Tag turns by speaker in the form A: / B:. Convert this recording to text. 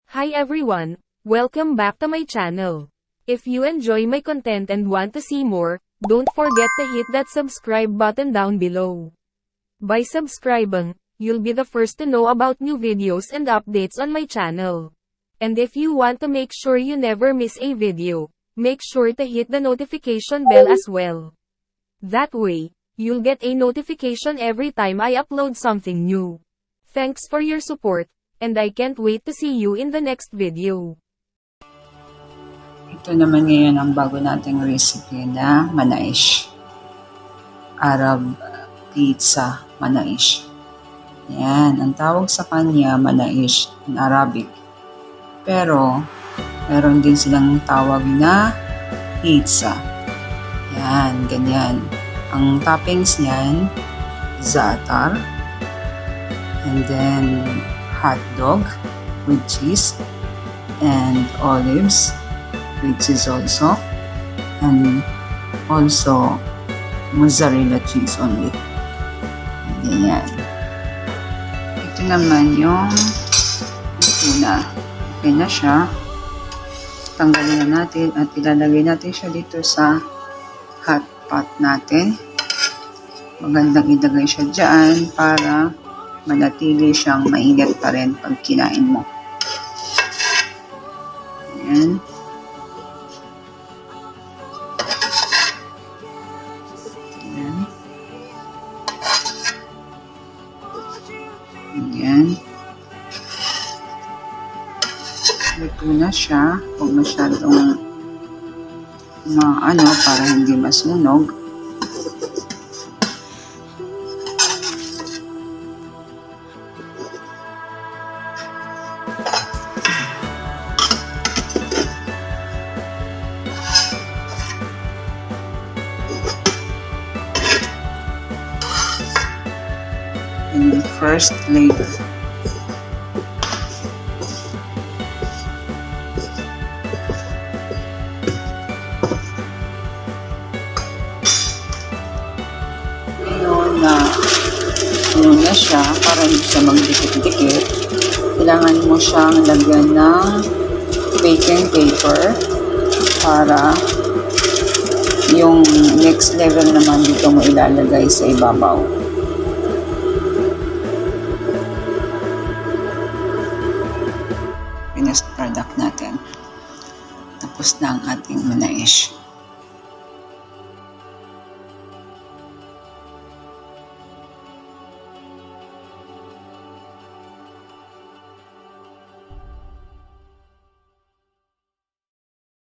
A: Hi everyone, welcome back to my channel. If you enjoy my content and want to see more, don't forget to hit that subscribe button down below. By subscribing, you'll be the first to know about new videos and updates on my channel. And if you want to make sure you never miss a video, make sure to hit the notification bell as well. That way, you'll get a notification every time I upload something new. Thanks for your support, and I can't wait to see you in the next video.
B: Ito naman ngayon ang bago nating recipe na manaish. Arab pizza manaish. Yan, ang tawag sa kanya manaish in Arabic. Pero, meron din silang tawag na pizza. Yan, ganyan. Ang toppings niyan, Zatar, and then hotdog with cheese, and olives with cheese also, and also mozzarella cheese only. Ganyan. Ito naman yung tuna. Okay na siya. Tanggalin na natin at ilalagay natin siya dito sa hot pot natin. Magandang ilagay siya dyan para manatili siyang mainit pa rin pag kinain mo. Ayan. Ayan. Ayan. Luto na siya. Huwag masyadong para hindi masunog. In the first layer. Na siya para hindi siya magdikit-dikit. Kailangan mo siyang lagyan ng baking paper para yung next level naman dito mo ilalagay sa ibabaw. Finished product natin. Tapos na ang ating manaish.